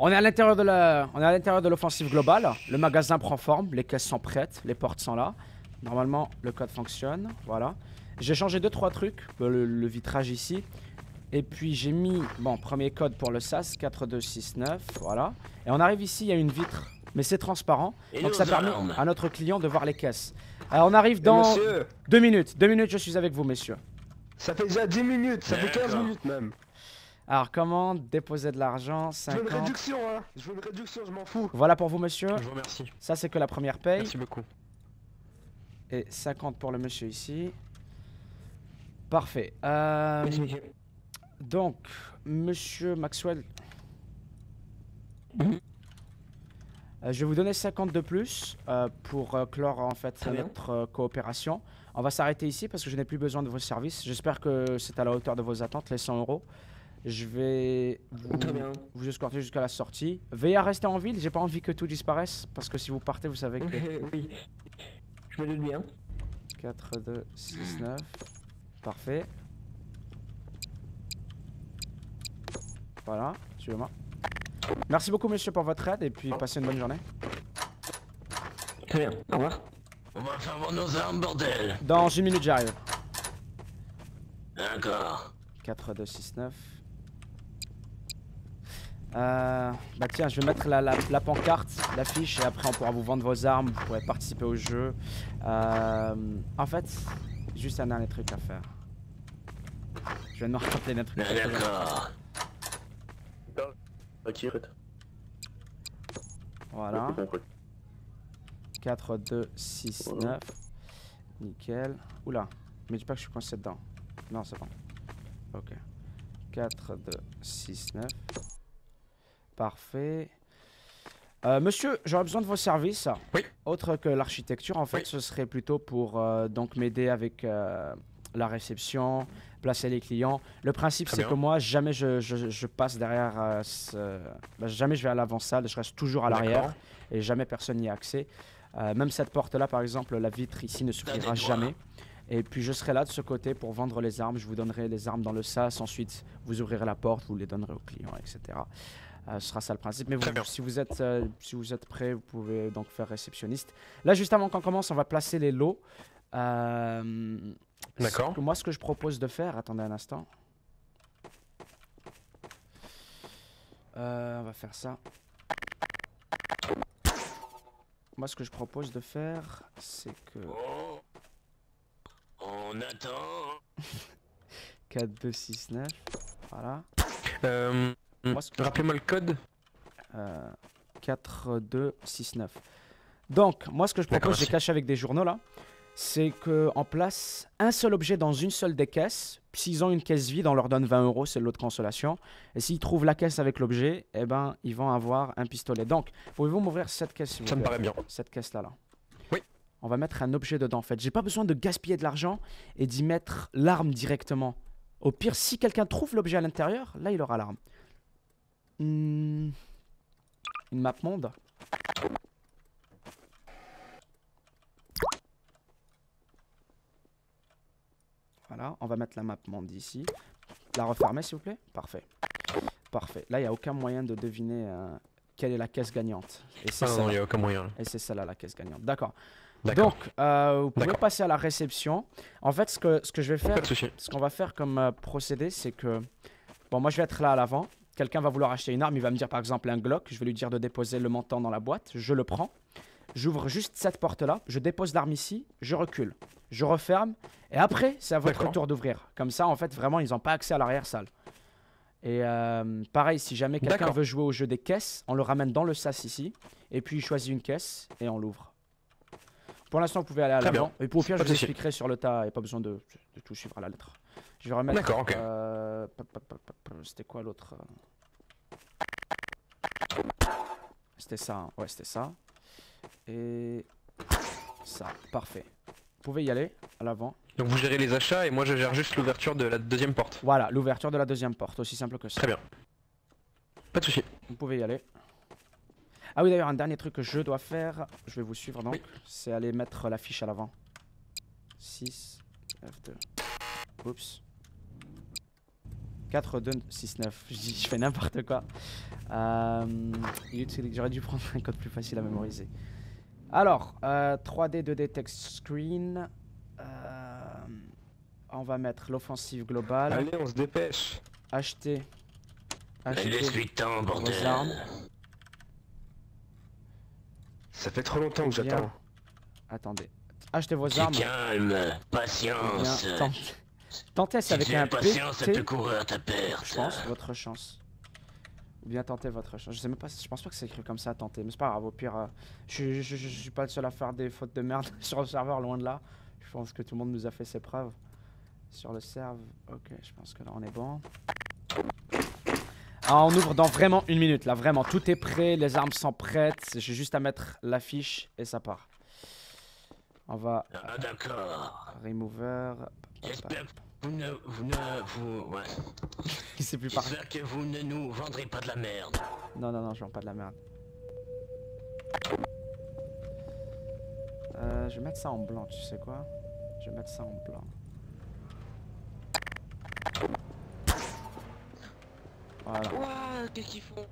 On est à l'intérieur de l'offensive globale. Le magasin prend forme, les caisses sont prêtes, les portes sont là. Normalement, le code fonctionne. Voilà. J'ai changé 2-3 trucs. Le vitrage ici. Et puis j'ai mis, bon, premier code pour le SAS, 4269. Voilà. Et on arrive ici, il y a une vitre. Mais c'est transparent. Donc ça permet à notre client de voir les caisses. Alors on arrive dans monsieur, 2 minutes. 2 minutes, je suis avec vous, messieurs. ça fait déjà 10 minutes, ça fait 15 minutes même. Alors, commande, déposer de l'argent, Je veux 50. une réduction, hein. Je veux une réduction, je m'en fous. Voilà pour vous, monsieur. Je vous remercie. Ça, c'est que la première paye. Merci beaucoup. Et 50 pour le monsieur ici. Parfait. Donc, monsieur Maxwell. Je vais vous donner 50 de plus pour clore en fait notre coopération. On va s'arrêter ici parce que je n'ai plus besoin de vos services. J'espère que c'est à la hauteur de vos attentes, les 100 euros. Je vais vous escorter jusqu'à la sortie. Veillez à rester en ville, j'ai pas envie que tout disparaisse. Parce que si vous partez, vous savez que... Oui, je me doute bien. 4, 2, 6, 9. Parfait. Voilà, suivez-moi. Merci beaucoup, monsieur, pour votre aide et puis passez une bonne journée. Très bien, au revoir. On va faire vendre nos armes, bordel. Dans 1 minute, j'arrive. D'accord. 4, 2, 6, 9. Bah tiens, je vais mettre la pancarte, l'affiche et après on pourra vous vendre vos armes, vous pourrez participer au jeu. En fait, juste un dernier truc à faire. Je viens de me rappeler d'un truc. D'accord. Voilà. 4, 2, 6, 9. Nickel. Oula, mais dis pas que je suis coincé dedans. Non, c'est bon. Ok. 4, 2, 6, 9. Parfait. Monsieur, j'aurais besoin de vos services. Oui. Autre que l'architecture, en fait, Oui. ce serait plutôt pour donc m'aider avec la réception, placer les clients. Le principe, Très c'est bien. que moi, jamais je passe derrière jamais je vais à l'avant-salle, je reste toujours à l'arrière D'accord. et jamais personne n'y a accès. Même cette porte-là, par exemple, la vitre ici ne s'ouvrira jamais. Et puis je serai là de ce côté pour vendre les armes. Je vous donnerai les armes dans le sas. Ensuite, vous ouvrirez la porte, vous les donnerez aux clients, etc. Ce sera ça le principe. Mais Très bien. si vous êtes prêt, vous pouvez donc faire réceptionniste. Là, juste avant qu'on commence, on va placer les lots. D'accord. Moi, ce que je propose de faire... Attendez un instant. On va faire ça. Moi, ce que je propose de faire, c'est que... Oh. On attend. 4, 2, 6, 9. Voilà. Rappelez-moi le code. 4, 2, 6, 9. Donc, moi, ce que je propose, j'ai caché avec des journaux là, c'est qu'on place un seul objet dans une seule des caisses. S'ils ont une caisse vide, on leur donne 20 euros, c'est le lot de consolation. Et s'ils trouvent la caisse avec l'objet, eh ben, ils vont avoir un pistolet. Donc, pouvez-vous m'ouvrir cette caisse, s'il vous Ça me plaît? paraît bien. Cette caisse-là, là. Oui. On va mettre un objet dedans, en fait. J'ai pas besoin de gaspiller de l'argent et d'y mettre l'arme directement. Au pire, si quelqu'un trouve l'objet à l'intérieur, là, il aura l'arme. Une map monde. Voilà, on va mettre la map monde ici. La refermer, s'il vous plaît. Parfait. Parfait. Là, il n'y a aucun moyen de deviner quelle est la caisse gagnante. Et c'est Ah non, il n'y a aucun moyen. Et c'est celle-là la caisse gagnante. D'accord. D'accord. Donc, vous pouvez passer à la réception. En fait, ce que je vais faire, Pas de souci. ce qu'on va faire comme procédé, c'est que... Bon, moi, je vais être là à l'avant. Quelqu'un va vouloir acheter une arme. Il va me dire, par exemple, un Glock. Je vais lui dire de déposer le montant dans la boîte. Je le prends. J'ouvre juste cette porte-là. Je dépose l'arme ici. Je recule. Je referme. Et après, c'est à votre tour d'ouvrir. Comme ça, en fait, vraiment, ils n'ont pas accès à l'arrière-salle. Et pareil, si jamais quelqu'un veut jouer au jeu des caisses, on le ramène dans le sas ici. Et puis, il choisit une caisse et on l'ouvre. Pour l'instant, vous pouvez aller à l'avant. Et pour au pire, je vous expliquerai sur le tas. Il n'y a pas besoin de tout suivre à la lettre. Je vais remettre... D'accord, ok. C'était quoi l'autre? C'était ça. Hein. Ouais, c'était ça. Et ça. Parfait. Vous pouvez y aller à l'avant. Donc vous gérez les achats et moi je gère juste l'ouverture de la deuxième porte. Voilà, l'ouverture de la deuxième porte. Aussi simple que ça. Très bien. Pas de souci. Vous pouvez y aller. Ah oui, d'ailleurs, un dernier truc que je dois faire, je vais vous suivre donc, c'est aller mettre l'affiche à l'avant. 6, F2. Oups. 4, 2, 6, 9. Je fais n'importe quoi. J'aurais dû prendre un code plus facile à mémoriser. Alors, 3D, 2D, text screen. On va mettre l'offensive globale. Allez, on se dépêche. Acheter. Laisse-lui le temps, vos bordel. armes. Ça fait trop longtemps que Bien. j'attends. Attendez. Achetez vos Du armes. calme, Bien, patience. tentez c'est Si avec tu un as patience, ça peut PT. courir à ta perte. Je pense, votre chance. Ou bien tenter votre chance. Je sais même pas, je pense pas que c'est écrit comme ça, tenter. Mais c'est pas grave, au pire, je suis pas le seul à faire des fautes de merde sur le serveur, loin de là. Je pense que tout le monde nous a fait ses preuves. Sur le serve, ok, je pense que là on est bon. Ah, on ouvre dans vraiment 1 minute, là, vraiment. Tout est prêt, les armes sont prêtes. J'ai juste à mettre l'affiche et ça part. On va... Ah, d'accord. Remover... J'espère que ouais. Il sait plus parler. J'espère que vous ne nous vendrez pas de la merde. Non, je vends pas de la merde. Je vais mettre ça en blanc, tu sais quoi? Je vais mettre ça en blanc. Voilà. Ouah, qu'est-ce qu'ils font?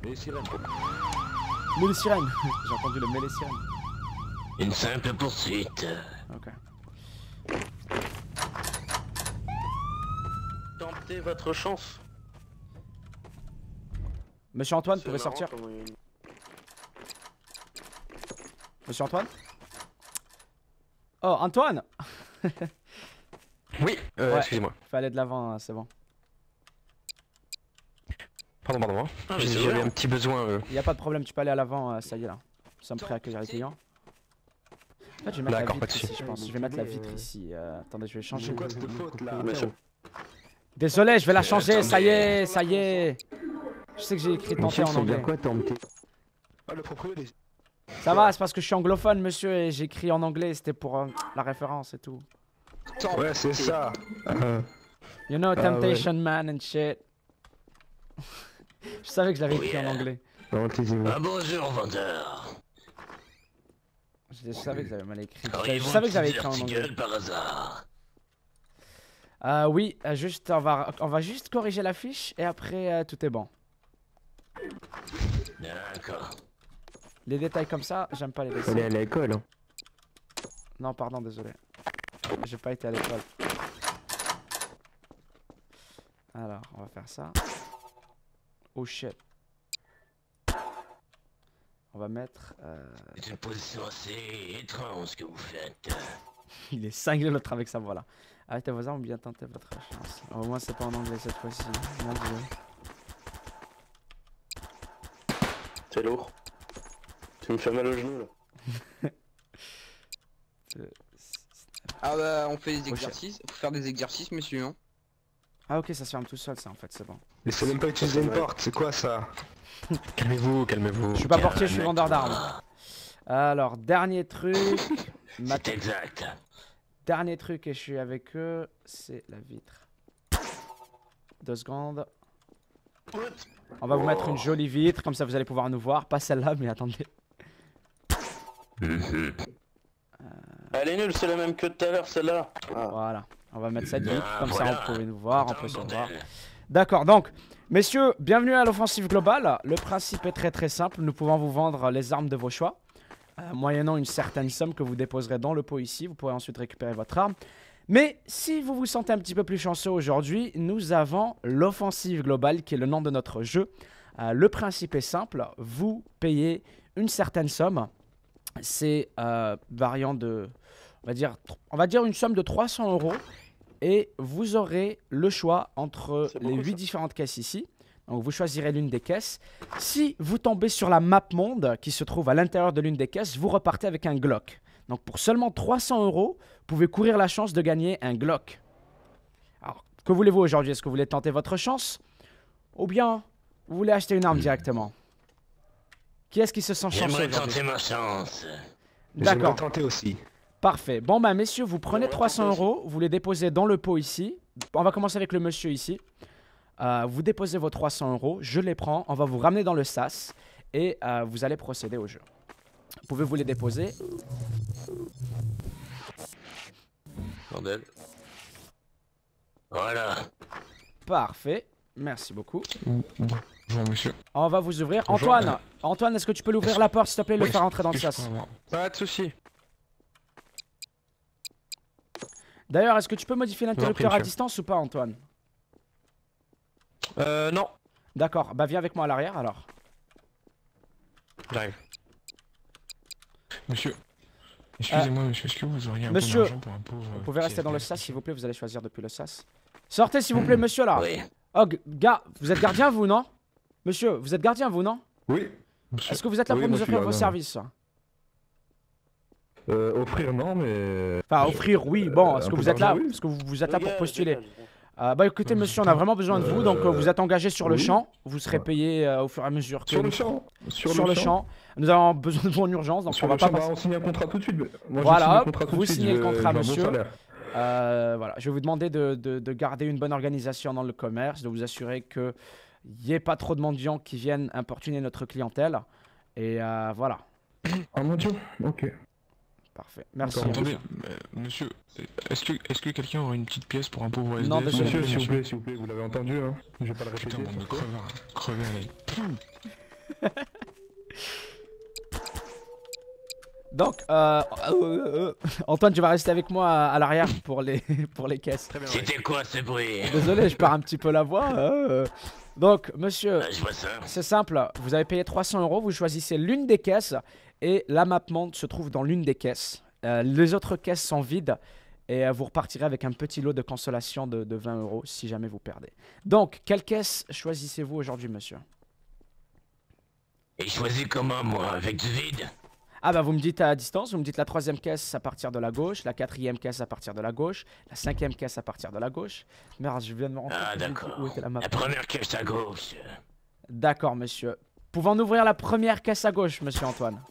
Les sirènes. Mais les sirènes. J'ai entendu le mêlé sirène. Une simple poursuite. Ok. Tentez votre chance. Monsieur Antoine, vous C'est pouvez marrant sortir. comment il- Monsieur Antoine? Oh, Antoine! Oui, Ouais. excusez-moi. Faut aller de l'avant, hein, c'est bon. Pardon. Ah, mais c'est J'avais vrai. un petit besoin. Y a pas de problème, tu peux aller à l'avant, ça y est là. Nous sommes prêts à accueillir les clients. En fait, je vais mettre la D'accord, pas vitre de ici, soucis. je pense. Je vais mettre la vitre ici. Attendez, je vais changer. C'est quoi cette faute là? Monsieur. Désolé, je vais la changer, attendez. ça y est, ça y est. Je sais que j'ai écrit tenter en anglais. quoi tenter? Ah, le propriétaire. Ça va, c'est parce que je suis anglophone, monsieur, et j'ai écrit en anglais, c'était pour la référence et tout. Ouais, c'est ça. You know, Ah, Temptation Man and shit. Je savais que je l'avais écrit Oui, en anglais. Non, taisez-vous. Ah, bonjour, vendeur. Je savais que j'avais mal écrit. Je Auriez-vous savais un que j'avais petit écrit en anglais. article par hasard? Oui, juste, on va juste corriger la fiche et après, tout est bon. D'accord. Les détails comme ça, j'aime pas les Faut aller détails. à l'école. Hein. Non, pardon, désolé. J'ai pas été à l'école. Alors, on va faire ça. Oh shit. On va mettre... C'est une position assez étrange que vous faites. Il est cinglé l'autre avec sa voix là. Arrêtez vos armes, bien tenter votre chance. Au moins c'est pas en anglais cette fois-ci. Mon Dieu. C'est lourd. Tu me fais mal au genou là. Ah bah on fait des Oh, exercices, faut faire des exercices monsieur hein. Ah ok, ça se ferme tout seul ça en fait, c'est bon. Mais c'est même pas utiliser une porte, c'est quoi ça? Calmez-vous. Je suis pas portier, je suis vendeur d'armes. Alors, dernier truc. C'est exact. Dernier truc et je suis avec eux, c'est la vitre. 2 secondes. On va vous mettre une jolie vitre, comme ça vous allez pouvoir nous voir. Pas celle-là, mais attendez. Elle est nulle, c'est la même que tout à l'heure, celle-là. Voilà. On va mettre cette vitre, Ah, comme voilà. ça on peut nous voir, on peut se Bordel. voir. D'accord, donc, messieurs, bienvenue à l'offensive globale. Le principe est très très simple. Nous pouvons vous vendre les armes de vos choix, moyennant une certaine somme que vous déposerez dans le pot ici. Vous pourrez ensuite récupérer votre arme. Mais si vous vous sentez un petit peu plus chanceux aujourd'hui, nous avons l'offensive globale qui est le nom de notre jeu. Le principe est simple, vous payez une certaine somme. C'est variant de, on va dire une somme de 300 € et vous aurez le choix entre C'est les beaucoup, 8 ça. différentes caisses ici. Donc vous choisirez l'une des caisses. Si vous tombez sur la map monde qui se trouve à l'intérieur de l'une des caisses, vous repartez avec un Glock. Donc pour seulement 300 €, vous pouvez courir la chance de gagner un Glock. Alors, que voulez-vous aujourd'hui? Est-ce que vous voulez tenter votre chance? Ou bien vous voulez acheter une arme directement? Qui est-ce qui se sent chanceux J'aimerais aujourd'hui? tenter ma chance. J'aimerais D'accord, tenter aussi. parfait. Bon bah messieurs, vous prenez Ouais, 300 tenter €, vous les déposez dans le pot ici. On va commencer avec le monsieur ici. Vous déposez vos 300 €, je les prends, on va vous ramener dans le sas et vous allez procéder au jeu. Vous pouvez vous les déposer. Bordel. Voilà. Parfait. Merci beaucoup. Bonjour monsieur. On va vous ouvrir. Bonjour. Antoine, est-ce que tu peux l'ouvrir la porte s'il te plaît, le Oui, faire rentrer dans le est-ce que je sas? peux avoir- Pas de soucis. D'ailleurs, est-ce que tu peux modifier l'interrupteur à monsieur. distance ou pas, Antoine? Non. D'accord, bah viens avec moi à l'arrière alors. J'arrive. Monsieur. Excusez-moi monsieur, est-ce que vous auriez un Monsieur, peu d'argent pour un pauvre... Vous pouvez rester dans le sas s'il vous plaît, vous allez choisir depuis le sas. Sortez s'il vous plaît, monsieur là. Oui. Oh, gars, vous êtes gardien vous, non? Monsieur, vous êtes gardien vous, non? Oui. Monsieur, Est-ce que vous êtes là Oui, pour nous moi, je suis offrir vos gardien. services? Offrir non, mais... Enfin, offrir, oui. Bon, est-ce un que peu vous êtes là? d'argent, oui. Est-ce que vous êtes là pour Dégage, postuler? dégage. Bah écoutez monsieur, on a vraiment besoin de vous, donc vous êtes engagé sur le oui. champ. Vous serez payé au fur et à mesure que Sur le nous- champ. sur le champ. Nous avons besoin de vous en urgence, donc Sur on va le pas champ, bah, passer. on signe un contrat tout de suite. Moi, Voilà, je signe le contrat tout de vous suite, signez le je veux- contrat, je veux un bon monsieur. salaire. Voilà, je vais vous demander de garder une bonne organisation dans le commerce, de vous assurer qu'il n'y ait pas trop de mendiants qui viennent importuner notre clientèle. Et voilà, Ah mon dieu, ok. parfait. Merci. D'accord. attendez, monsieur, est-ce que quelqu'un aurait une petite pièce pour un pauvre SDF? Non, monsieur, Monsieur, s'il vous plaît, vous l'avez entendu, hein. Je vais pas le répéter. Putain, bande de surtout. crevards, crever à la... Donc, Antoine, tu vas rester avec moi à l'arrière pour les, pour les caisses. Très bien, ouais. C'était quoi ce bruit? Désolé, je perds un petit peu la voix. Donc, monsieur, Je vois ça. c'est simple, vous avez payé 300 €, vous choisissez l'une des caisses et la map monde se trouve dans l'une des caisses. Les autres caisses sont vides et vous repartirez avec un petit lot de consolation de 20 € si jamais vous perdez. Donc, quelle caisse choisissez-vous aujourd'hui, monsieur? Et choisis comment, moi? Avec du vide? Ah bah vous me dites à distance, vous me dites la troisième caisse à partir de la gauche, la quatrième caisse à partir de la gauche, la cinquième caisse à partir de la gauche. Merde, je viens de me rendre Ah, compte que j'ai dit d'accord. où était la map. La première caisse à gauche. D'accord, monsieur. Pouvons-nous ouvrir la première caisse à gauche, monsieur Antoine?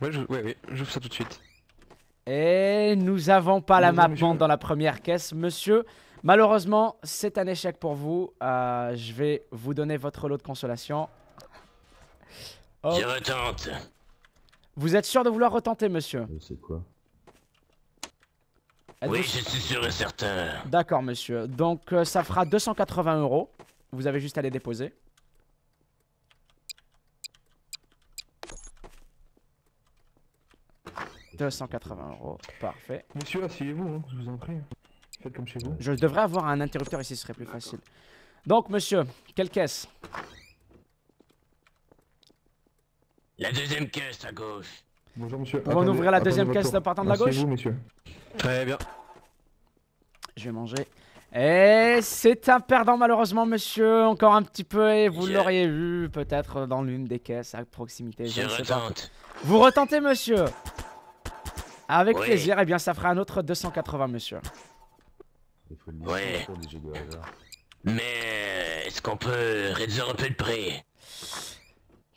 Ouais, j'ouvre ça tout de suite. Et nous avons pas la Bonjour, map monsieur. monde dans la première caisse, monsieur. Malheureusement, c'est un échec pour vous. Je vais vous donner votre lot de consolation. Oh. Je retente. Vous êtes sûr de vouloir retenter, monsieur? C'est quoi? Êtes-vous Oui, je suis sûr et certain. D'accord, monsieur. Donc, ça fera 280 €. Vous avez juste à les déposer. « 280 €, parfait. Monsieur, asseyez-vous, hein, je vous en prie. Faites comme chez vous. Je devrais avoir un interrupteur ici, ce serait plus facile. Donc, monsieur, quelle caisse? La deuxième caisse à gauche. Bonjour monsieur. On va ouvrir la deuxième caisse de partant de la gauche? Asseyez-vous, monsieur. Très bien. Je vais manger. Et c'est un perdant malheureusement, monsieur. Encore un petit peu et vous Je- l'auriez vu peut-être dans l'une des caisses à proximité. Je Je ne sais pas. retente. Vous retentez, monsieur? Avec Oui. plaisir. Eh bien, ça fera un autre 280, monsieur. Il faut le Ouais. pour des jeux de hasard. Mais est-ce qu'on peut réduire un peu le prix?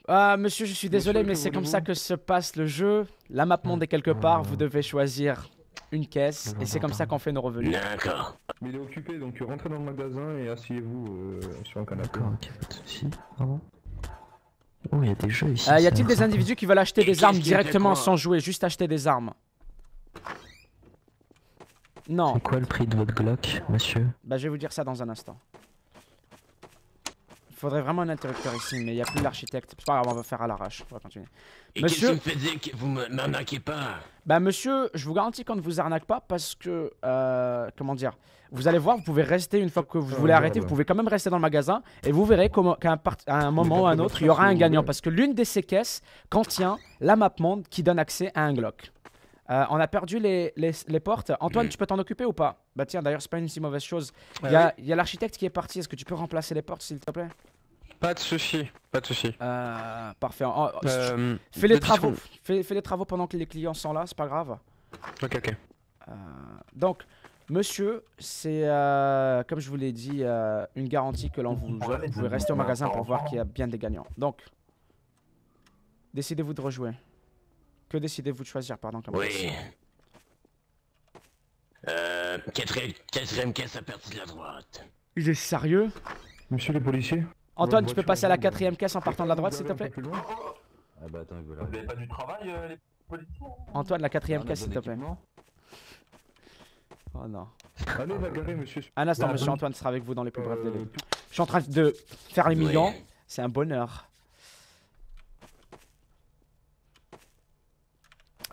Ah, monsieur, je suis désolé, Monsieur, mais que c'est comme voulez-vous ça que se passe le jeu. La map monde est quelque part. Vous devez choisir une caisse et c'est comme ça qu'on fait nos revenus. D'accord. Mais il est occupé, donc rentrez dans le magasin et asseyez-vous sur un canapé. D'accord, ok, pas de soucis. Pardon. Oh, il y a des jeux ici. Y ça a-t-il a l'air des sympa. individus qui veulent acheter Et des qu'est-ce armes qui était directement quoi sans jouer, juste acheter des armes? Non. C'est quoi le prix de votre Glock, monsieur? Bah, je vais vous dire ça dans un instant. Il faudrait vraiment un interrupteur ici, mais il n'y a plus l'architecte. C'est pas grave, on va faire à l'arrache. On va continuer. Et Monsieur- qu'est-ce qui me fait dire que vous m'arnaquez pas? Bah, monsieur, je vous garantis qu'on ne vous arnaque pas parce que. Comment dire? Vous allez voir, vous pouvez rester une fois que vous voulez arrêter, vous pouvez quand même rester dans le magasin et vous verrez qu'à un moment ou à un autre, il y aura un gagnant parce que l'une de ces caisses contient la map monde qui donne accès à un Glock. On a perdu les portes. Antoine, tu peux t'en occuper ou pas? Bah, tiens, d'ailleurs, c'est pas une si mauvaise chose. Il y a l'architecte qui est parti. Est-ce que tu peux remplacer les portes, s'il te plaît? Pas de soucis, pas de soucis. Parfait. Fais les travaux. Fais les travaux pendant que les clients sont là, c'est pas grave. Ok, ok. Donc, monsieur, c'est comme je vous l'ai dit, une garantie que l'on vous offre. Vous pouvez rester au magasin pour voir qu'il y a bien des gagnants. Donc, décidez-vous de rejouer. Que décidez-vous de choisir, pardon, comme Oui. Quatrième caisse à partir de la droite. Il est sérieux? Monsieur les policiers. Antoine, votre tu peux voiture, passer à la vous- quatrième caisse en partant de la droite, s'il te Un peu plaît? plus loin. Ah bah attends, il veut Vous avez l'arrêter. pas du travail, les policiers? Antoine, la Ah, quatrième on a caisse, s'il te bon plaît. équipement. Oh non. Allez, bagarrer, monsieur. Un instant, Là, monsieur bon. Antoine sera avec vous dans les plus brefs délais. Je suis en train de faire les millions. C'est un bonheur.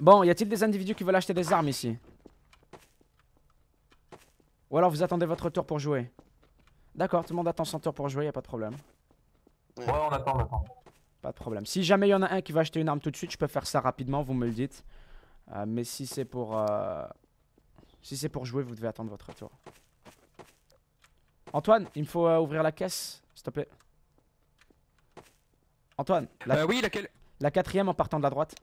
Bon, y a-t-il des individus qui veulent acheter des armes ici? Ou alors vous attendez votre tour pour jouer? D'accord, tout le monde attend son tour pour jouer, y a pas de problème. Ouais, on attend. Pas de problème. Si jamais il y en a un qui va acheter une arme tout de suite, je peux faire ça rapidement, vous me le dites. Mais si c'est pour jouer, vous devez attendre votre tour. Antoine, il me faut ouvrir la caisse, s'il te plaît. Antoine, Oui, laquelle? la quatrième en partant de la droite.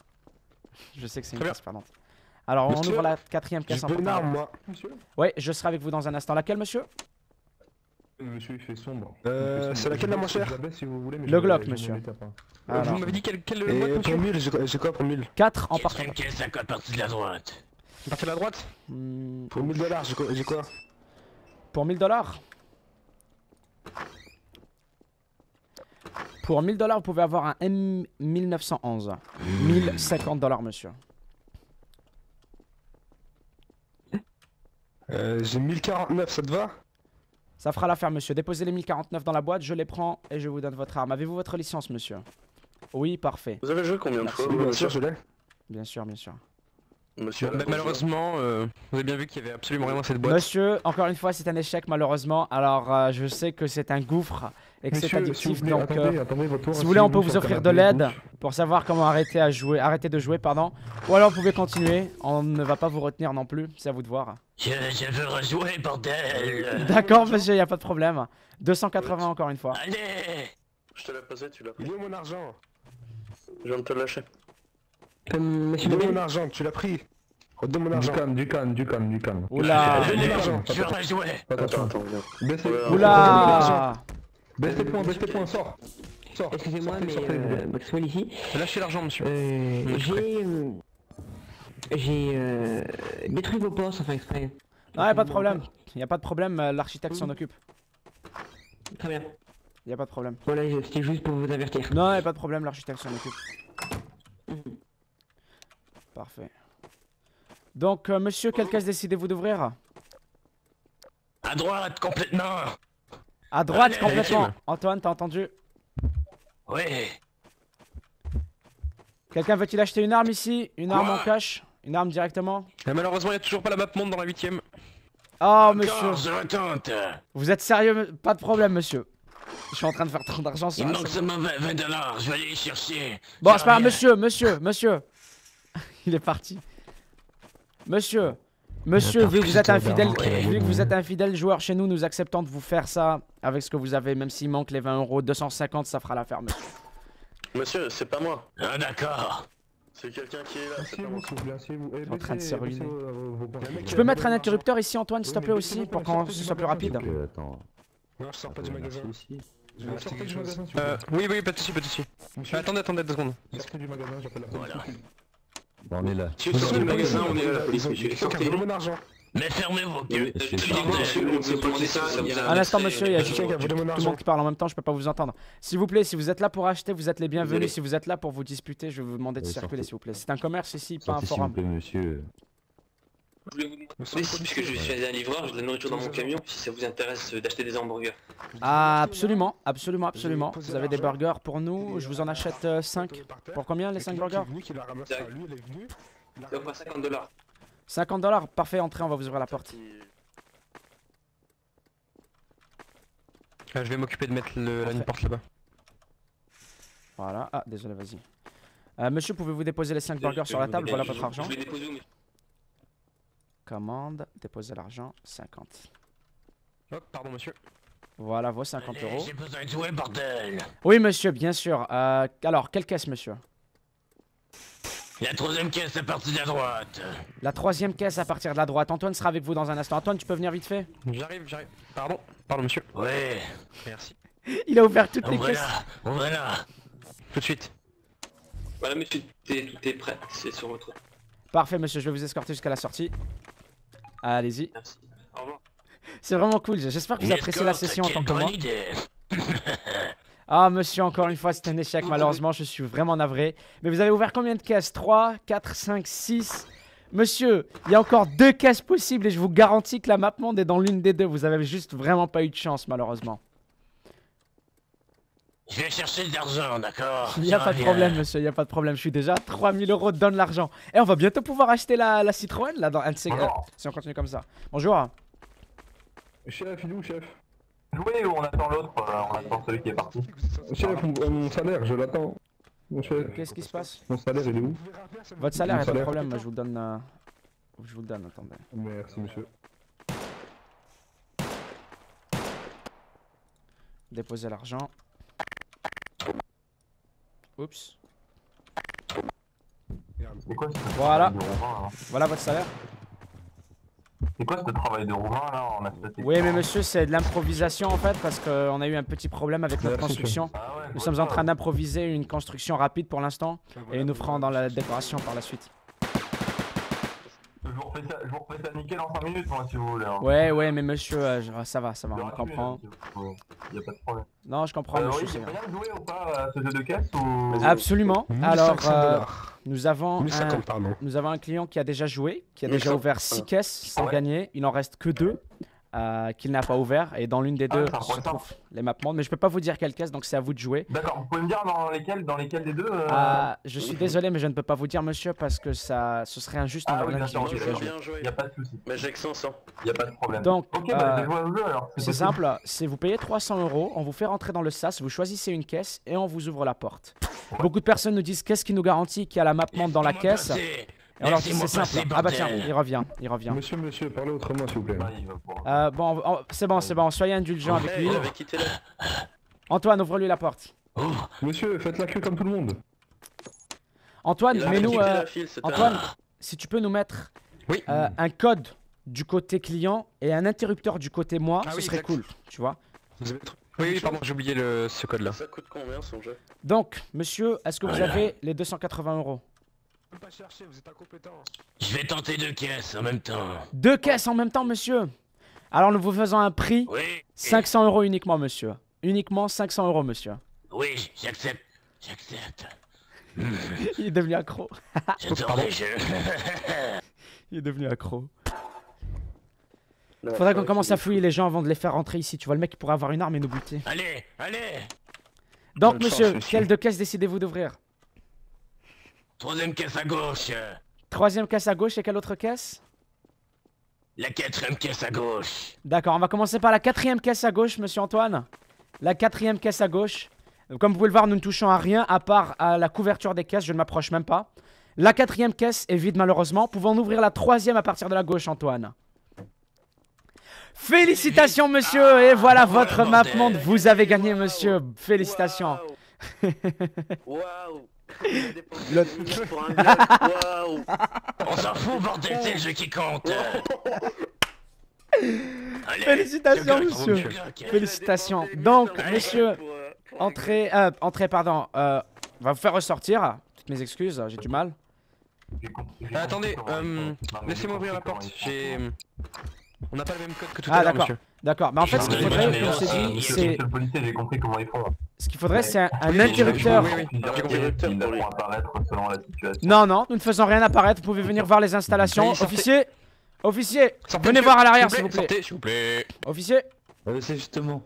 Je sais que c'est une Très bien. caisse perdante. Alors, on Monsieur, ouvre la quatrième caisse en Je veux partant une de la arme, droite. moi. Monsieur. Oui, je serai avec vous dans un instant. Laquelle, monsieur? Monsieur, il fait sombre. c'est laquelle la moins chère? Je la baisse si vous voulez, mais Le je- Glock, je monsieur. m'en tape pas. Alors, Vous m'avez dit quelle Et boîte, pour monsieur? 1000, j'ai quoi pour 1000? 4 en partant. Quatrième caisse à partir de la droite. Partez à la droite. Pour 1000 $, j'ai quoi? Pour 1000 $. Pour 1000 $, vous pouvez avoir un M1911. 1050 $, monsieur. J'ai 1049, ça te va? Ça fera l'affaire, monsieur. Déposez les 1049 dans la boîte, je les prends et je vous donne votre arme. Avez-vous votre licence, monsieur? Oui, parfait. Vous avez joué combien de fois? Merci. Bien sûr, je l'ai. Bien sûr, bien sûr. Monsieur, Malheureusement, vous avez bien vu qu'il y avait absolument rien dans cette boîte. Monsieur, encore une fois, c'est un échec, malheureusement. Alors, je sais que c'est un gouffre et que c'est Messieurs, addictif. s'il vous plaît, Donc, attendez votre tour. si vous voulez, on peut Asseyez-vous vous sur offrir le de canapé l'aide gauche. pour savoir comment arrêter de jouer, pardon. Ou alors, vous pouvez continuer. On ne va pas vous retenir non plus. C'est à vous de voir. Je veux rejouer, bordel. D'accord, monsieur, il n'y a pas de problème. 280 encore une fois. Allez. Je te l'ai posé, tu l'as pris. Il est où mon argent? Je viens de te le lâcher. Monsieur Il est où Debel, mon argent? Tu l'as pris. Redonne mon Du argent. calme, du calme, du calme, du calme. Oula. Redonne mon argent. Je veux rejouer. Attention. Attends, viens. Baissez. Oula. Baisse tes points, sors. Sors. excusez-moi, Sortez, mais sortez, vous deux. Maxwell ici. Lâchez l'argent, monsieur. J'ai détruit vos postes, enfin exprès. Non, y a pas de problème. Y a pas de problème, l'architecte s'en occupe. Très bien. Y a pas de problème. Voilà, c'était juste pour vous avertir. Non, y a pas de problème, l'architecte s'en occupe. Parfait. Donc, monsieur, quelle caisse décidez-vous d'ouvrir? À droite, complètement. À droite, Allez, complètement. allez, Antoine, t'as entendu? Oui. Quelqu'un veut-il acheter une arme ici? Une arme en Quoi? cash? Une arme directement? Malheureusement, il n'y a toujours pas la map monde dans la 8ème. Oh, monsieur. Encore, je retente. Vous êtes sérieux? Pas de problème, monsieur. Je suis en train de faire trop d'argent sur Il me la manque seulement 20 $. Je vais aller les chercher. Bon, Je c'est pas grave, reviens. monsieur. Il est parti. Monsieur, vu que vous êtes un fidèle, vu que vous êtes un fidèle joueur chez nous, nous acceptons de vous faire ça avec ce que vous avez, même s'il manque les 20 €, 250, ça fera l'affaire, monsieur. Monsieur, c'est pas moi. Ah, d'accord. C'est quelqu'un qui est là, c'est pas Asseyez-vous, moi. s'il vous plaît, asseyez-vous. Eh, en train de se baissez, ruiner. vos points. Tu peux mettre un interrupteur ici, Antoine, s'il te Oui, plaît, mais aussi, baissez-vous pour pas, qu'on sortez ce du soit plus magasin, rapide. Attends. Non, je sors pas du magasin. Merci aussi. Sortez du magasin, s'il vous plaît. Oui, pas de soucis. Monsieur, Attendez 2 secondes. sortez du magasin, j'appelle la police. Bon, on est là. Si vous sortez du magasin, on est là, la police, monsieur. Sortez mon argent. Mais fermez vos gueules. Je suis Un instant, monsieur, il y a juste Quelqu'un qui a volé mon tout le argent. monde qui parle en même temps, je peux pas vous entendre. S'il vous plaît, si vous êtes là pour acheter, vous êtes les bienvenus. Si vous êtes là pour vous disputer, je vais vous demander de Oui, circuler, sortez. s'il vous plaît. C'est un commerce ici, pas un Sortez s'il vous forum. plaît, monsieur. Je voulais vous demander si, puisque je suis un livreur, j'ai de la nourriture dans mon camion, si ça vous intéresse d'acheter des hamburgers. Ah, absolument. Vous avez des burgers pour nous, je vous en achète 5. Pour combien les 5 burgers? Ça vous fera 50 $. 50 $, parfait, entrez, on va vous ouvrir la porte. Je vais m'occuper de mettre la Parfait. porte là-bas. Voilà, ah désolé, vas-y. Monsieur, pouvez-vous déposer les 5 burgers sur la table? Voilà votre argent. Je vais déposer où, monsieur? Commande, déposer l'argent, 50. Hop, pardon, monsieur. Voilà vos 50 Allez, €. j'ai besoin de jouer, bordel. Oui, monsieur, bien sûr. Alors, quelle caisse, monsieur? La troisième caisse à partir de la droite. La troisième caisse à partir de la droite. Antoine sera avec vous dans un instant. Antoine, tu peux venir vite fait? J'arrive. Pardon, monsieur. Ouais. Merci. Il a ouvert toutes les caisses. Ouvrez-la. Tout de suite. Voilà, monsieur, tout est prêt, c'est sur votre... Parfait, monsieur, je vais vous escorter jusqu'à la sortie. Allez-y. Merci. Au revoir. C'est vraiment cool. J'espère que vous Une appréciez la escorte, session en tant quelle que moi. bonne idée. Ah, monsieur, encore une fois, c'est un échec. Malheureusement, je suis vraiment navré. Mais vous avez ouvert combien de caisses? 3, 4, 5, 6. Monsieur, il y a encore 2 caisses possibles et je vous garantis que la map monde est dans l'une des deux. Vous avez juste vraiment pas eu de chance, malheureusement. Je vais chercher de l'argent, d'accord? Il n'y a pas de problème, monsieur, il n'y a pas de problème. Je suis déjà à 3000 €, donne l'argent. Et on va bientôt pouvoir acheter la Citroën, là, dans un de ces... si on continue comme ça. Bonjour. Chef, il est où, chef? Oui, ou on attend l'autre, on attend celui qui est parti. Chef, mon salaire, je l'attends. Mon chef. Qu'est-ce qui se passe? Mon salaire, il est où? Votre salaire, Mon il n'y a pas de salaire. problème, moi, je vous le donne... Je vous le donne, attendez. Merci, monsieur. Déposez l'argent. Oups. C'est quoi ce Voilà. travail de Roumain, là Voilà votre salaire. C'est quoi ce travail de Roumain là en athlétique? Oui, mais monsieur, c'est de l'improvisation en fait, parce qu'on a eu un petit problème avec notre Merci, construction. Ah ouais, Nous je sommes vois en ça. train d'improviser une construction rapide pour l'instant, et nous ferons dans la décoration par la suite. Je vous refais ça nickel en 5 minutes, moi, si vous voulez. Hein. Ouais, mais monsieur, ça va, Je on rassure, comprend. Y a pas de problème. Non, je comprends, monsieur, Oui, c'est j'ai bon. rien joué ou pas à ce jeu de caisse ou... Absolument. Alors, nous avons 1050, pardon. un client qui a déjà joué, qui a déjà ouvert 6 caisses sans gagner. Il en reste que 2 qu'il n'a pas ouvert. Et dans l'une des deux se trouvent les map mondes. Mais je peux pas vous dire quelle caisse, donc c'est à vous de jouer. D'accord, vous pouvez me dire dans lesquels des deux Je suis désolé, mais je ne peux pas vous dire, monsieur, parce que ce serait injuste envers l'individu qui a joué. Bien joué. Y a pas de soucis. Mais j'ai que 500. Y a pas de problème. Donc, ok, bah je vais jouer au jeu alors. c'est simple, c'est vous payez 300 €, on vous fait rentrer dans le sas, vous choisissez une caisse et on vous ouvre la porte. Ouais. Beaucoup de personnes nous disent qu'est-ce qui nous garantit qu'il y a la map monde dans la caisse. Et alors c'est simple. Ah bah tiens, il revient. Monsieur, parlez autrement, s'il vous plaît. Bah, il va pouvoir. Bon, c'est bon, soyez indulgents avec lui. Il avait quitté là. Antoine, ouvre-lui la porte. Monsieur, faites la queue comme tout le monde. Antoine, Il avait mets-nous... quitté la file, c'était Antoine, si tu peux nous mettre un code du côté client et un interrupteur du côté moi, ce serait cool, tu vois. Oui, pardon, j'ai oublié ce code là. Ça coûte combien son jeu? Donc, monsieur, est-ce que vous avez les 280 €? Pas chercher, vous êtes incompétent. Je vais tenter 2 caisses en même temps. 2 caisses en même temps, monsieur. Alors nous vous faisons un prix, Oui. 500 € uniquement, monsieur. Uniquement 500 €, monsieur. Oui, j'accepte. J'accepte. Il est devenu accro. J'adore les jeux. Il est devenu accro. Faudrait qu'on commence à fouiller les gens avant de les faire rentrer ici. Tu vois, le mec qui pourrait avoir une arme et nous buter. Allez. Donc, monsieur, quelle 2 caisses décidez-vous d'ouvrir? 3ème caisse à gauche. 3e caisse à gauche et quelle autre caisse? La 4ème caisse à gauche. D'accord, on va commencer par la 4e caisse à gauche, monsieur Antoine. La 4e caisse à gauche. Comme vous pouvez le voir, nous ne touchons à rien à part à la couverture des caisses. Je ne m'approche même pas. La 4e caisse est vide, malheureusement. Pouvons ouvrir la 3e à partir de la gauche, Antoine. Félicitations, monsieur. Et voilà votre map monde. Vous avez gagné, monsieur. Félicitations. Waouh. Le- Pour un Glock, waouh. On s'en fout, bordel, c'est le jeu qui compte. Allez, Félicitations, le monsieur. Glock. Félicitations. Donc, monsieur, entrez, pardon. On va vous faire ressortir. Toutes mes excuses, j'ai du mal. Attendez, laissez-moi ouvrir la porte. On n'a pas le même code que tout à Ah, l'heure, d'accord. monsieur. D'accord. Mais en fait, ce qu'il faudrait, comme je t'ai dit, c'est... Monsieur le policier, j'ai compris comment ils font. Ce qu'il faudrait, c'est un interrupteur. Ils vont apparaître selon la situation. Non, nous ne faisons rien apparaître. Vous pouvez venir voir les installations. Allez, sortez. Officier, Sortez, venez monsieur. voir à l'arrière, s'il vous plaît. Sortez, s'il vous plaît. Officier, C'est justement.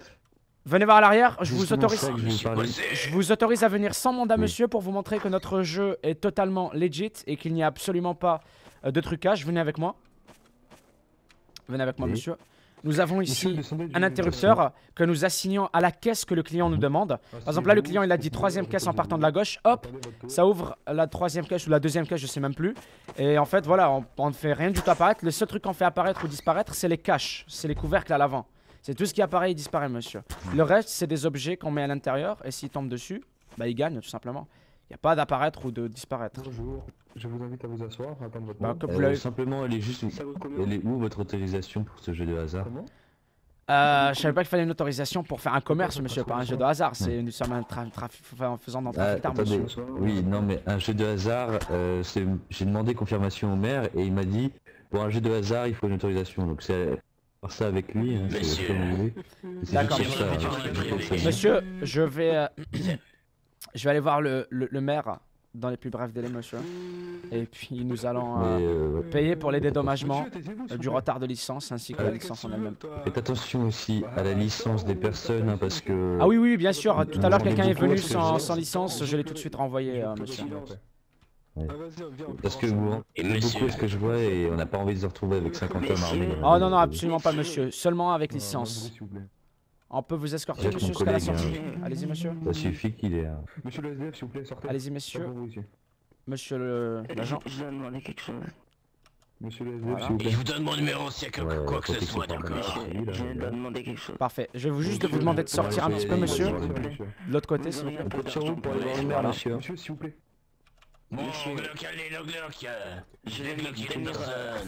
venez voir à l'arrière. Je vous justement autorise. ça que je vous parlais. Je vous autorise à venir sans mandat, monsieur, pour vous montrer que notre jeu est totalement legit et qu'il n'y a absolument pas de trucage. Venez avec moi. Venez avec moi, Oui. monsieur. Nous avons Monsieur, ici descendez du- un interrupteur que nous assignons à la caisse que le client nous demande. Par exemple, là, le client, il a dit 3e caisse en partant de la gauche. Hop, ça ouvre la 3e caisse ou la 2e caisse, je sais même plus. Et en fait, voilà, on ne fait rien du tout apparaître. Le seul truc qu'on fait apparaître ou disparaître, c'est les caches, c'est les couvercles à l'avant. C'est tout ce qui apparaît et disparaît, monsieur. Le reste, c'est des objets qu'on met à l'intérieur et s'ils tombent dessus, bah, ils gagnent tout simplement. Il n'y a pas d'apparaître ou de disparaître. Bonjour, je vous invite à vous asseoir, à attendre votre Bah, nom. comme vous l'avez- Simplement, elle est juste. Elle est où votre autorisation pour ce jeu de hasard? Comment? Je savais pas qu'il fallait une autorisation pour faire un commerce, monsieur, pas un jeu de hasard. Nous sommes en faisant dans trafic d'armes, attendez. monsieur. Oui, non, mais un jeu de hasard, j'ai demandé confirmation au maire et il m'a dit pour un jeu de hasard, il faut une autorisation. Donc c'est faire ça avec lui, hein, c'est Monsieur. comme vous voulez. C'est D'accord, juste monsieur. ça, hein. Monsieur, je vais aller voir le maire dans les plus brefs délais, monsieur. Et puis nous allons Mais, payer pour les dédommagements Monsieur, taisez-vous, s'il du vous plaît. retard de licence ainsi que la licence en elle-même. faites attention aussi à la licence des personnes, hein, parce que... Ah oui, oui, bien sûr. Tout à l'heure, on quelqu'un est est venu beaucoup, sans licence. Je l'ai tout de suite renvoyé, monsieur. Parce que vous Et c'est monsieur. beaucoup ce que je vois et on n'a pas envie de se retrouver avec 50 hommes armés. Oh non, non, absolument pas, monsieur. Seulement avec Non, licence. s'il vous plaît. On peut vous escorter, Avec monsieur, mon jusqu'à la collègue, sortie. Allez-y, monsieur. Ça suffit qu'il ait... Monsieur le SDF, s'il vous plaît, sortez. Allez-y, Pas messieurs. pour vous ici. Monsieur l'agent. Je dois demander quelque chose. Monsieur le SDF, Voilà. s'il vous Et plaît. je vous donne mon numéro s'il y a quoi que ce soit, d'accord. Je dois demander quelque chose. Parfait. Je vais juste vous demander de sortir un petit peu, monsieur. Monsieur, De l'autre côté, s'il vous plaît. On compte sur vous pour aller voir le maire, monsieur. monsieur, s'il vous plaît. Bon, Glock, allez, le Glock. Je vais, Glock, il est personne.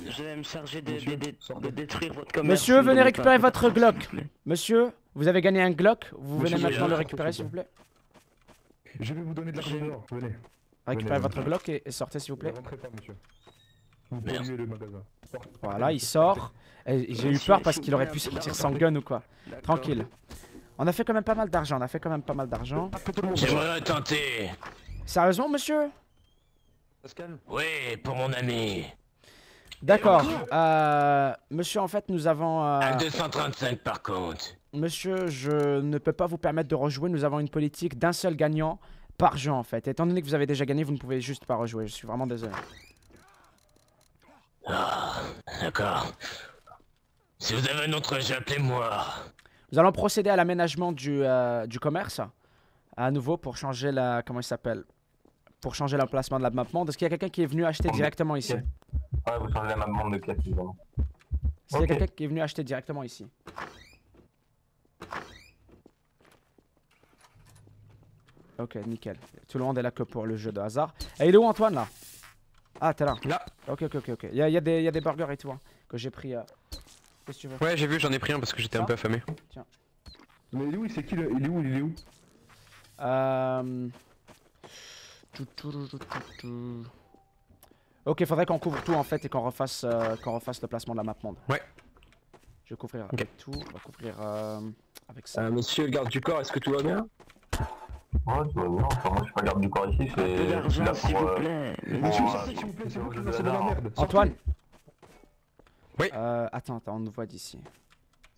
je vais me charger de, Monsieur, de détruire votre commerce. Monsieur, si vous venez voulez récupérer pas. votre Glock. Monsieur, vous avez gagné un Glock. Vous venez Monsieur, maintenant le monsieur, récupérer, s'il vous plaît. Je vais vous donner de l'argent dehors, venez. Récupérez Venez, votre Glock et sortez, s'il vous Ne plaît. rentrez pas, monsieur. Vous Merde. polluez le magasin. Voilà, il sort. Et j'ai eu peur parce qu'il aurait pu sortir sans gun ou quoi. Tranquille. On a fait quand même pas mal d'argent. On a fait quand même pas mal d'argent. J'aimerais tenter. Sérieusement, monsieur? Oui, pour mon ami. D'accord. Monsieur, en fait, nous avons... À 235 par contre. Monsieur, je ne peux pas vous permettre de rejouer. Nous avons une politique d'un seul gagnant par jeu, en fait. Étant donné que vous avez déjà gagné, vous ne pouvez juste pas rejouer. Je suis vraiment désolé. Ah, d'accord. Si vous avez un autre jeu, appelez-moi. Nous allons procéder à l'aménagement du commerce. À nouveau, pour changer la... Comment il s'appelle? Pour changer l'emplacement de la map monde. Est-ce qu'il y a quelqu'un qui est venu acheter directement ici? Ouais, vous changez la même monde de pièces, évidemment. Est-ce qu'il y a Ok. quelqu'un qui est venu acheter directement ici? Ok, nickel. Tout le monde est là que pour le jeu de hasard. Et il est où Antoine là? Ah, t'es là. Là. Ok, ok, ok, ok. Il y a des burgers et tout hein, que j'ai pris. Qu'est-ce que tu veux? Ouais, j'ai vu, j'en ai pris un parce que j'étais un peu affamé. Mais il est où? C'est qui le... Il est où? Il est où? Ok, faudrait qu'on couvre tout en fait et qu'on refasse le placement de la map monde. Ouais. Je vais couvrir Ok. avec tout. On va couvrir avec ça. Monsieur le garde du corps, est-ce que tout va bien? Ouais, tu vois bien. Enfin, moi, je suis pas garde du corps ici, Un peu c'est... d'argent, s'il vous plaît. Monsieur, sortez, s'il vous plaît, c'est vous qui lancez de la merde. Sortez. Antoine. Oui. Attends, on nous voit d'ici.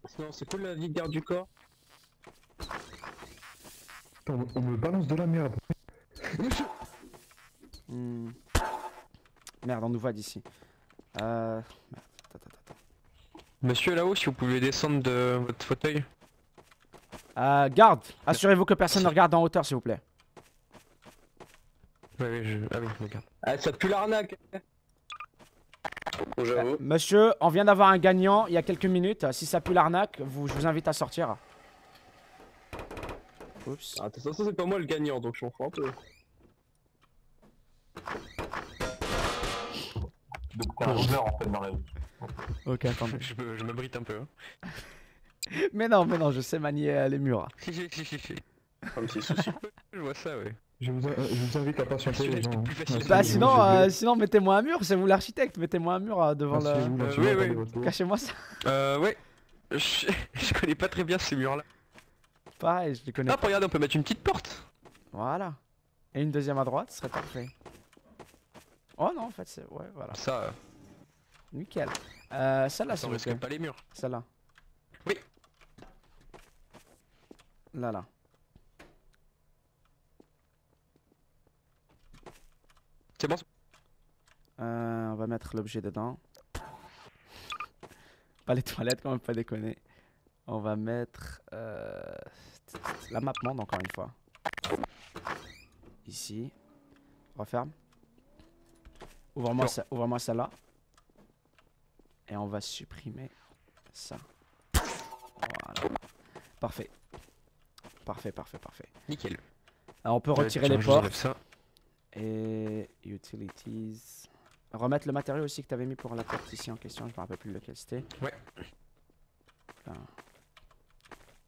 Sinon, c'est cool la vie de garde du corps. Attends, on me balance de la merde. Monsieur! Hmm. Merde, on nous voit d'ici. Merde, attends. Monsieur là-haut, si vous pouvez descendre de votre fauteuil. Garde, assurez-vous que personne ne regarde en hauteur, s'il vous plaît. Ouais, ah oui, regarde. Ah, ça pue l'arnaque. J'avoue. Monsieur, on vient d'avoir un gagnant il y a quelques minutes. Si ça pue l'arnaque, je vous invite à sortir. Oups. Ah, de toute façon, c'est pas moi le gagnant, donc je m'en fous un peu. Donc t'es un loser en fait dans la vie. Ok, attendez. je m'abrite un peu. Hein. mais non, je sais manier les murs. Si. Un petit souci. Je vois ça, ouais. Je vous invite à patienter les gens. hein. Plus facile. Bah Asseyez-vous, sinon mettez-moi un mur, c'est vous l'architecte, mettez-moi un mur devant le... Asseyez-vous, là, oui, sinon, oui. attendez votre tour. Cachez-moi ça. Ouais. Je connais pas très bien ces murs là. Pareil, je les connais Hop, pas. regardez, on peut mettre une petite porte. Voilà. Et une deuxième à droite, ce serait parfait. Oh non, en fait, c'est... Ouais, voilà. Ça, Nickel. Celle-là, ça s'il vous risque plaît. pas les murs. Celle-là. Oui. Là. C'est bon. On va mettre l'objet dedans. Pas les toilettes, quand même, pas déconner. On va mettre la map monde encore une fois. Ici. Referme. Ouvre-moi celle-là. Et on va supprimer ça. Voilà. Parfait. Parfait. Nickel. Alors, on peut retirer les Je enlève portes. ça. Et utilities. Remettre le matériau aussi que tu avais mis pour la porte ici en question, je me rappelle plus lequel c'était. Ouais. Là.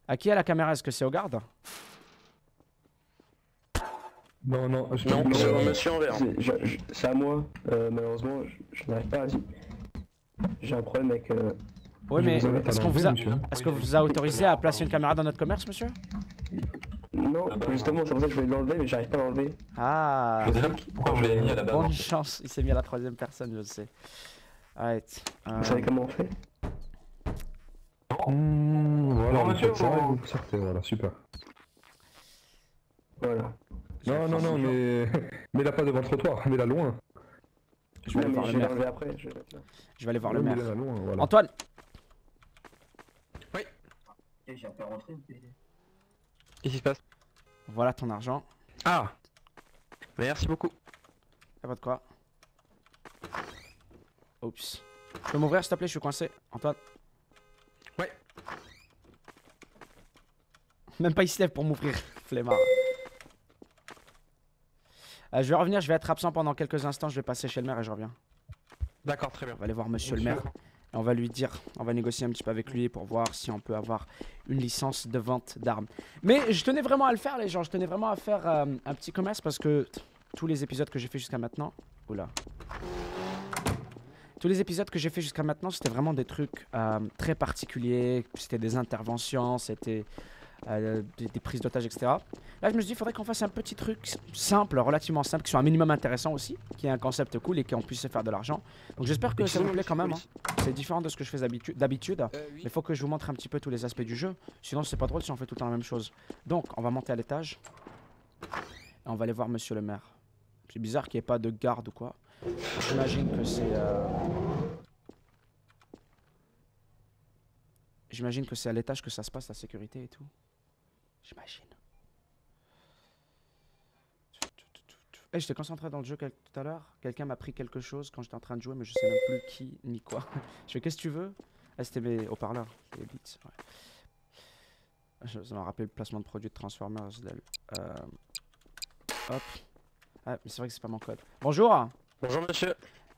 À qui est la caméra? Est-ce que c'est au garde? Non, Non, monsieur en vert. C'est à moi. Malheureusement, je n'arrive pas à... J'ai un problème avec... Oui, mais vous invite à est-ce qu'on l'enlever, vous a... monsieur. Est-ce qu'on vous a autorisé à placer une caméra dans notre commerce, monsieur? Non, Non, justement, c'est pour ça que je voulais l'enlever, mais j'arrive pas à l'enlever. Ah, Pourquoi je l'ai mis à la base? bonne chance, il s'est mis à la troisième personne, je sais. Alright. Vous savez comment on fait? Voilà, Bon, vous monsieur, faites ça et vous- vous sortez, voilà, super. Voilà. Non, mais... Mets-la pas devant le trottoir, mets-la loin. Je vais aller voir Je le vais maire. l'enlever après. Je vais mettre là. Je vais aller voir le Oui, maire. mets-la loin, voilà. Antoine, J'ai un peu rentré. Qu'est-ce qui se passe? voilà ton argent. Ah, merci beaucoup. Y'a pas de quoi. Oups. Tu peux m'ouvrir s'il te plaît, je suis coincé. Antoine. Ouais. Même pas il se lève pour m'ouvrir, flemmard. Je vais revenir, je vais être absent pendant quelques instants, je vais passer chez le maire et je reviens. D'accord, très bien. On va aller voir monsieur le maire. Et on va lui dire, on va négocier un petit peu avec lui pour voir si on peut avoir une licence de vente d'armes. Mais je tenais vraiment à le faire les gens, je tenais vraiment à faire un petit commerce parce que tous les épisodes que j'ai fait jusqu'à maintenant... Oula. Tous les épisodes que j'ai fait jusqu'à maintenant, c'était vraiment des trucs très particuliers. C'était des interventions, c'était des prises d'otages, etc. Là, je me suis dit, il faudrait qu'on fasse un petit truc simple, relativement simple, qui soit un minimum intéressant aussi, qui ait un concept cool et qu'on puisse se faire de l'argent. Donc j'espère que ça vous plaît quand même. Hein. C'est différent de ce que je fais d'habitude, mais il faut que je vous montre un petit peu tous les aspects du jeu. Sinon, c'est pas drôle si on fait tout le temps la même chose. Donc, on va monter à l'étage. Et on va aller voir monsieur le maire. C'est bizarre qu'il n'y ait pas de garde ou quoi. J'imagine que c'est... J'imagine que c'est à l'étage que ça se passe, la sécurité et tout. J'imagine. Hey, j'étais concentré dans le jeu tout à l'heure. Quelqu'un m'a pris quelque chose quand j'étais en train de jouer, mais je sais même plus qui ni quoi. Je fais qu'est-ce que tu veux? Ah, c'était mes haut-parleurs, les beats. Ouais. Ça m'a rappelé le placement de produit de Transformers. Hop. Ah, mais c'est vrai que c'est pas mon code. Bonjour. Bonjour monsieur.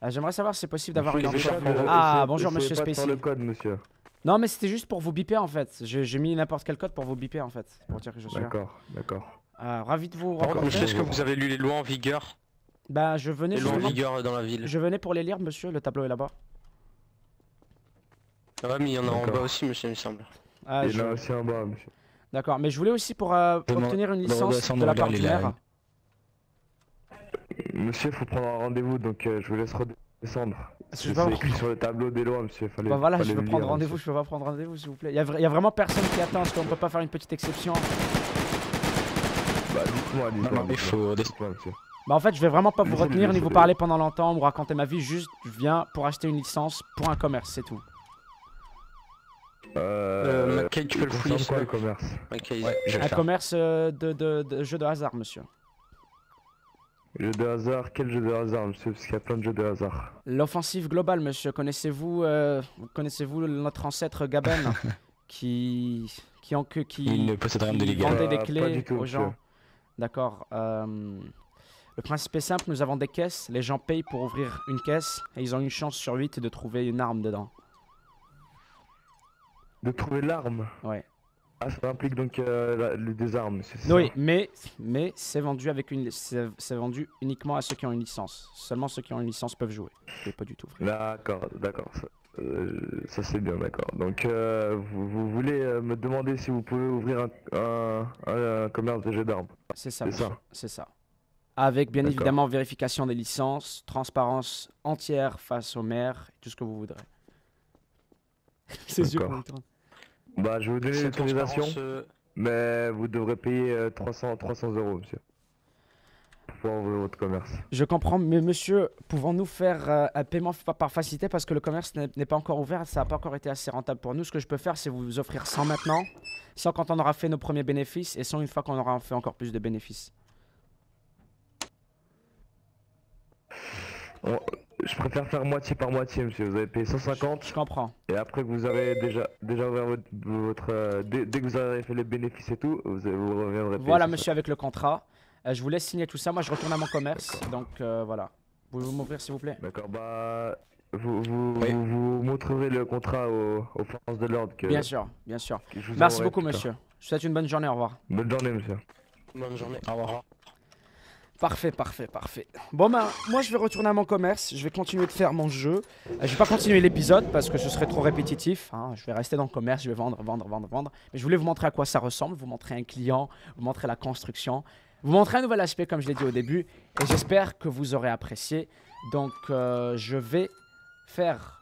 J'aimerais savoir si c'est possible d'avoir une Monsieur, entrée. Ah, bonjour monsieur Spacey. Spacey. le code, monsieur. Non, mais c'était juste pour vous biper en fait. J'ai mis n'importe quel code pour vous biper en fait. Pour dire que je suis là. D'accord. Ravi de vous Par contre, rencontrer. monsieur, est-ce que vous avez lu les lois en vigueur? Bah, je venais Les lois en justement- vigueur dans la ville. Je venais pour les lire, monsieur. Le tableau est là-bas. Ah ouais, mais il y en a en D'accord. bas aussi, monsieur, il me semble. Ah, Et je- là aussi en bas, monsieur. D'accord, mais je voulais aussi pour obtenir une licence de la part du maire. Monsieur, faut prendre un rendez-vous, donc je vous laisse redescendre. Je vais pas C'est voir- écrit sur le tableau des lois, monsieur. Fallait, Bah voilà, fallait je veux le prendre lire, rendez-vous, je peux pas prendre rendez-vous s'il vous plaît. Il y a vraiment personne qui attend, est-ce qu'on peut pas faire une petite exception? monsieur. Bah, dites-moi, Non, il faut dites-moi, monsieur. Bah en fait, je vais vraiment pas vous Laissez-le, retenir ni vous laissez-le. parler pendant longtemps, vous raconter ma vie, juste je viens pour acheter une licence pour un commerce, c'est tout. Mackay, tu peux le fouiller, concerne quoi ça le commerce? Mackay, Ouais, je vais le un faire. commerce de jeux de hasard, monsieur. Jeu de hasard, quel jeu de hasard, monsieur? Parce qu'il y a plein de jeux de hasard. L'offensive globale, monsieur. Connaissez-vous notre ancêtre Gaben qui Il ne possède rien de légal. vendait des Pas clés du tout, aux gens? monsieur. D'accord. Le principe est simple, nous avons des caisses. Les gens payent pour ouvrir une caisse et ils ont une chance sur 8 de trouver une arme dedans. De trouver l'arme? Ouais. Ah, ça implique donc des armes, c'est ça? Oui, mais c'est vendu avec c'est vendu uniquement à ceux qui ont une licence. Seulement ceux qui ont une licence peuvent jouer. C'est pas du tout vrai. D'accord. Ça c'est bien, d'accord. Donc vous voulez me demander si vous pouvez ouvrir un commerce de jeux d'armes? C'est ça. C'est monsieur. ça. C'est ça. Avec bien D'accord. évidemment vérification des licences, transparence entière face au maire, et tout ce que vous voudrez. Ses yeux D'accord. quand il tourne. Bah, je vais vous donner Cette l'autorisation, transparence, mais vous devrez payer 300 €, monsieur, pour pouvoir ouvrir votre commerce. Je comprends, mais monsieur, pouvons-nous faire un paiement par facilité parce que le commerce n'est pas encore ouvert, ça n'a pas encore été assez rentable pour nous. Ce que je peux faire, c'est vous offrir 100 maintenant, 100 quand on aura fait nos premiers bénéfices et 100 une fois qu'on aura fait encore plus de bénéfices. Je préfère faire moitié par moitié, monsieur. Vous avez payé 150. Je comprends. Et après que vous avez déjà ouvert votre dès que vous avez fait les bénéfices et tout, vous reviendrez payer. Voilà, 150. monsieur, avec le contrat. Je vous laisse signer tout ça. Moi, je retourne à mon commerce. Donc, voilà. Pouvez-vous m'ouvrir, s'il vous plaît? D'accord, bah... Vous montrerez le contrat aux forces de l'ordre que... Bien sûr, bien sûr. que je vous Merci enverrai beaucoup, plus tard. monsieur. Je vous souhaite une bonne journée. Au revoir. Bonne journée, monsieur. Bonne journée, au revoir. Parfait, parfait, parfait. Bon ben, moi je vais retourner à mon commerce, je vais continuer de faire mon jeu. Je vais pas continuer l'épisode parce que ce serait trop répétitif. Hein. Je vais rester dans le commerce, je vais vendre. Mais je voulais vous montrer à quoi ça ressemble, vous montrer un client, vous montrer la construction, vous montrer un nouvel aspect comme je l'ai dit au début. Et j'espère que vous aurez apprécié. Donc je vais faire...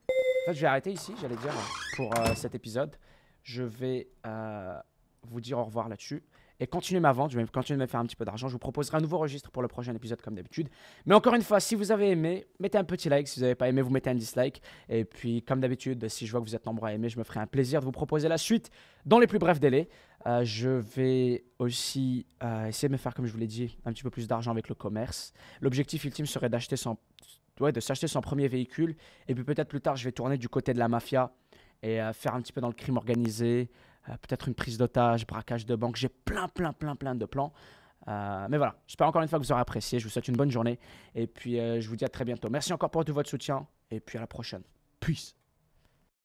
En fait je vais arrêter ici, j'allais dire, pour cet épisode. Je vais vous dire au revoir là-dessus. Et continuez ma vente, je vais continuer de me faire un petit peu d'argent. Je vous proposerai un nouveau registre pour le prochain épisode comme d'habitude. Mais encore une fois, si vous avez aimé, mettez un petit like. Si vous n'avez pas aimé, vous mettez un dislike. Et puis, comme d'habitude, si je vois que vous êtes nombreux à aimer, je me ferai un plaisir de vous proposer la suite dans les plus brefs délais. Je vais aussi essayer de me faire, comme je vous l'ai dit, un petit peu plus d'argent avec le commerce. L'objectif ultime serait d'acheter de s'acheter son premier véhicule. Et puis peut-être plus tard, je vais tourner du côté de la mafia et faire un petit peu dans le crime organisé. Peut-être une prise d'otage, braquage de banque. J'ai plein de plans. Mais voilà, j'espère encore une fois que vous aurez apprécié. Je vous souhaite une bonne journée. Et puis, je vous dis à très bientôt. Merci encore pour tout votre soutien. Et puis, à la prochaine. Peace.